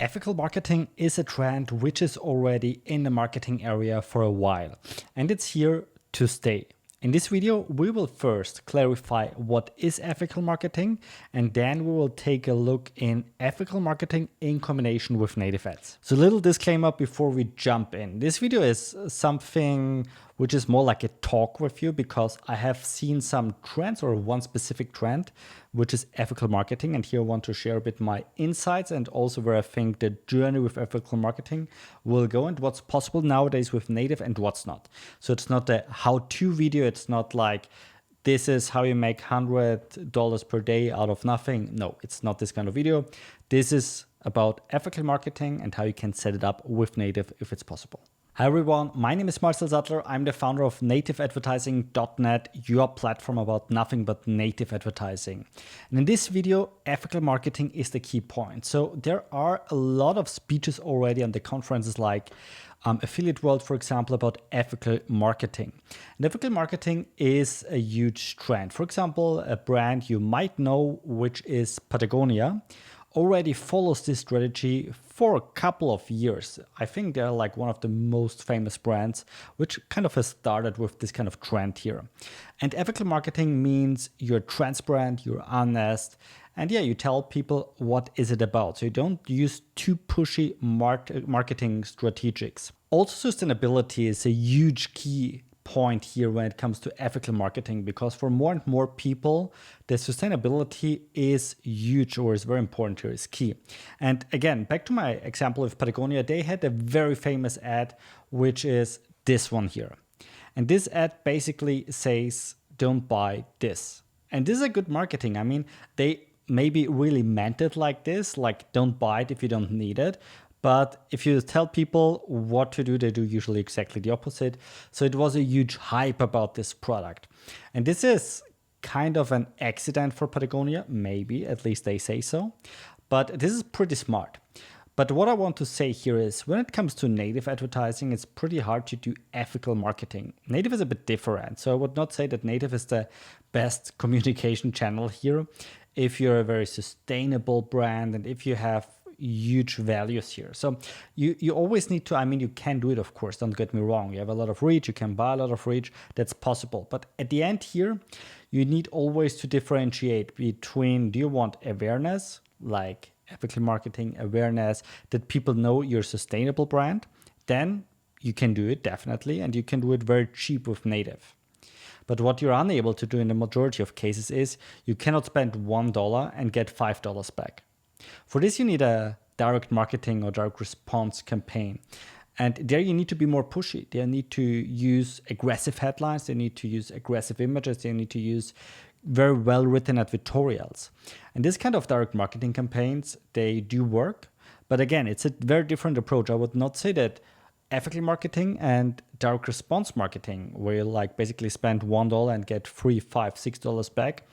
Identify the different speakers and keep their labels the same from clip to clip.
Speaker 1: Ethical marketing is a trend which is already in the marketing area for a while, and it's here to stay. In this video, we will first clarify what is ethical marketing, and then we will take a look in ethical marketing in combination with native ads. So a little disclaimer before we jump in. This video is something which is more like a talk with you because I have seen some trends or one specific trend, which is ethical marketing. And here I want to share a bit my insights and also where I think the journey with ethical marketing will go and what's possible nowadays with native and what's not. So it's not a how-to video. It's not like this is how you make $100 per day out of nothing. No, it's not this kind of video. This is about ethical marketing and how you can set it up with native if it's possible. Hi everyone, my name is Marcel Sattler. I'm the founder of nativeadvertising.net, your platform about nothing but native advertising. And in this video, ethical marketing is the key point. So there are a lot of speeches already on the conferences like Affiliate World, for example, about ethical marketing. And ethical marketing is a huge trend. For example, a brand you might know, which is Patagonia, already follows this strategy for a couple of years. I think they're like one of the most famous brands, which kind of has started with this kind of trend here. And ethical marketing means you're transparent, you're honest, and yeah, you tell people what is it about. So you don't use too pushy marketing strategies. Also, sustainability is a huge key point here when it comes to ethical marketing, because for more and more people, the sustainability is huge or is very important here, is key. And again, back to my example of Patagonia, they had a very famous ad, which is this one here. And this ad basically says, don't buy this. And this is a good marketing. I mean, they maybe really meant it like this, like don't buy it if you don't need it. But if you tell people what to do, they do usually exactly the opposite. So it was a huge hype about this product. And this is kind of an accident for Patagonia, maybe, at least they say so. But this is pretty smart. But what I want to say here is when it comes to native advertising, it's pretty hard to do ethical marketing. Native is a bit different. So I would not say that native is the best communication channel here. If you're a very sustainable brand and if you have huge values here. So you always need to, I mean, you can do it, of course, don't get me wrong. You have a lot of reach, you can buy a lot of reach, that's possible. But at the end here, you need always to differentiate between, do you want awareness, like ethical marketing awareness, that people know you're a sustainable brand? Then you can do it definitely, and you can do it very cheap with native. But what you're unable to do in the majority of cases is you cannot spend $1 and get $5 back. For this, you need a direct marketing or direct response campaign. And there you need to be more pushy. They need to use aggressive headlines. They need to use aggressive images. They need to use very well-written advertorials. And this kind of direct marketing campaigns, they do work. But again, it's a very different approach. I would not say that ethical marketing and direct response marketing, where you like basically spend $1 and get $3, $5, $6 back,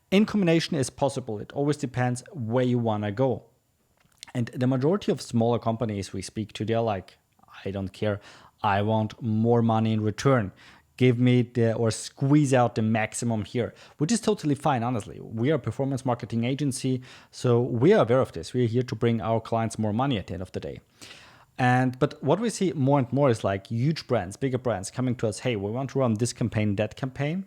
Speaker 1: in combination is possible. It always depends where you want to go. And the majority of smaller companies we speak to, they're like, I don't care. I want more money in return. Give me or squeeze out the maximum here, which is totally fine, honestly. We are a performance marketing agency, so we are aware of this. We are here to bring our clients more money at the end of the day. But what we see more and more is like huge brands, bigger brands coming to us, hey, we want to run this campaign, that campaign,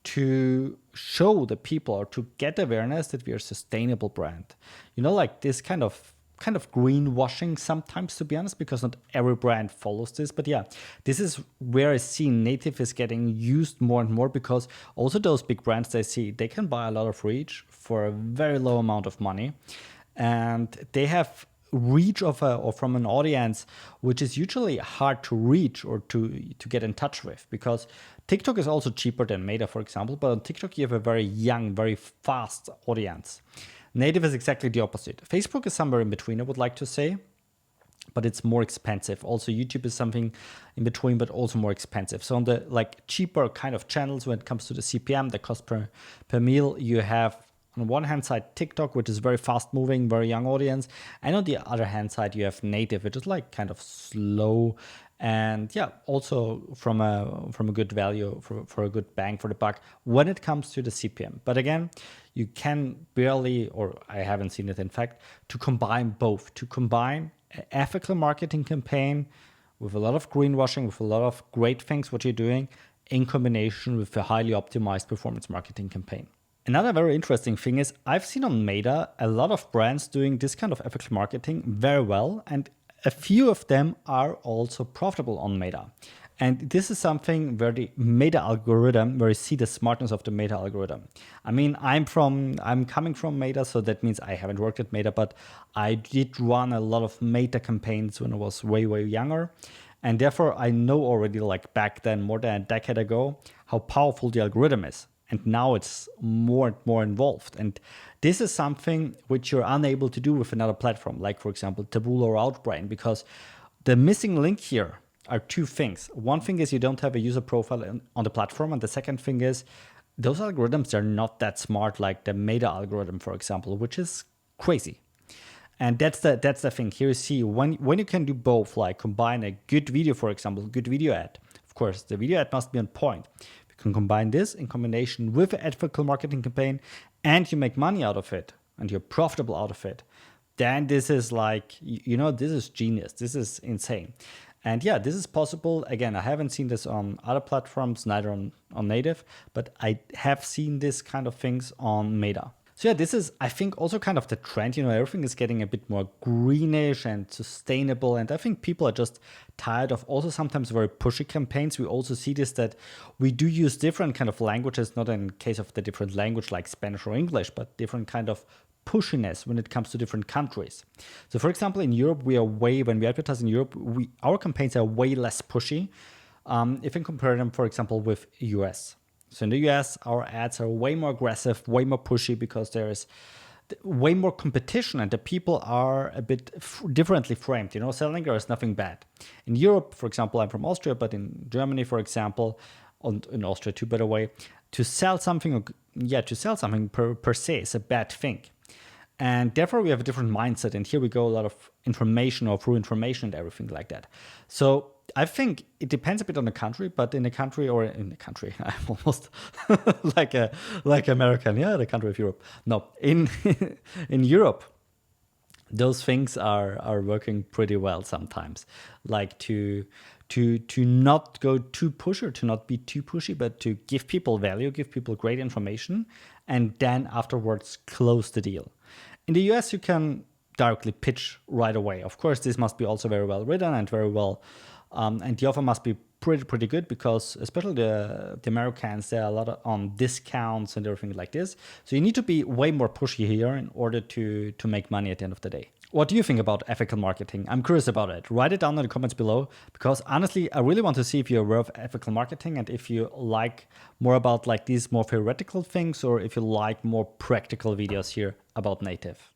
Speaker 1: to show the people or to get awareness that we are a sustainable brand. You know, like this kind of greenwashing sometimes, to be honest, because not every brand follows this. But yeah, this is where I see native is getting used more and more, because also those big brands, they see they can buy a lot of reach for a very low amount of money. And they have reach from an audience which is usually hard to reach or to get in touch with, because TikTok is also cheaper than Meta, for example, but on TikTok you have a very young, very fast audience. Native is exactly the opposite. Facebook is somewhere in between, I would like to say, but it's more expensive. Also YouTube is something in between, but also more expensive. So on the like cheaper kind of channels, when it comes to the CPM, the cost per meal, you have on one hand side TikTok, which is very fast moving, very young audience, and on the other hand side you have native, which is like kind of slow and yeah, also from a good value for a good bang for the buck when it comes to the CPM. But again, you can barely, or I haven't seen it in fact, to combine both, to combine an ethical marketing campaign with a lot of greenwashing, with a lot of great things what you're doing in combination with a highly optimized performance marketing campaign. Another very interesting thing is I've seen on Meta a lot of brands doing this kind of ethical marketing very well, and a few of them are also profitable on Meta. And this is something where the Meta algorithm, where you see the smartness of the Meta algorithm. I mean, I'm coming from Meta, so that means I haven't worked at Meta, but I did run a lot of Meta campaigns when I was way, way younger. And therefore, I know already, like back then, more than a decade ago, how powerful the algorithm is. And now it's more and more involved. And this is something which you're unable to do with another platform, like, for example, Taboola or Outbrain, because the missing link here are two things. One thing is you don't have a user profile on the platform. And the second thing is those algorithms are not that smart, like the Meta algorithm, for example, which is crazy. And that's the thing. Here you see when you can do both, like combine a good video, for example, good video ad. Of course, the video ad must be on point. You can combine this in combination with an ethical marketing campaign and you make money out of it and you're profitable out of it. Then this is like, this is genius. This is insane. And yeah, this is possible. Again, I haven't seen this on other platforms, neither on native, but I have seen this kind of things on Meta. So yeah, this is, I think, also kind of the trend. Everything is getting a bit more greenish and sustainable. And I think people are just tired of also sometimes very pushy campaigns. We also see this, that we do use different kind of languages, not in case of the different language like Spanish or English, but different kind of pushiness when it comes to different countries. So for example, in Europe, when we advertise in Europe, our campaigns are way less pushy if you compare them, for example, with US. So in the US, our ads are way more aggressive, way more pushy, because there is way more competition and the people are a bit differently framed. Selling there is nothing bad. In Europe, for example, I'm from Austria, but in Germany, for example, and in Austria too, by the way, to sell something per se is a bad thing. And therefore, we have a different mindset. And here we go, a lot of information or through information and everything like that. So I think it depends a bit on the country, but in the country, I'm almost like American, the country of Europe. No, in Europe, those things are working pretty well sometimes. Like to not go too pushy, to not be too pushy, but to give people value, give people great information, and then afterwards close the deal. In the US, you can directly pitch right away. Of course, this must be also very well written and very well, and the offer must be pretty good, because especially the Americans, there are a lot of discounts and everything like this. So you need to be way more pushy here in order to make money at the end of the day. What do you think about ethical marketing? I'm curious about it. Write it down in the comments below, because honestly, I really want to see if you're aware of ethical marketing and if you like more about like these more theoretical things, or if you like more practical videos here about native.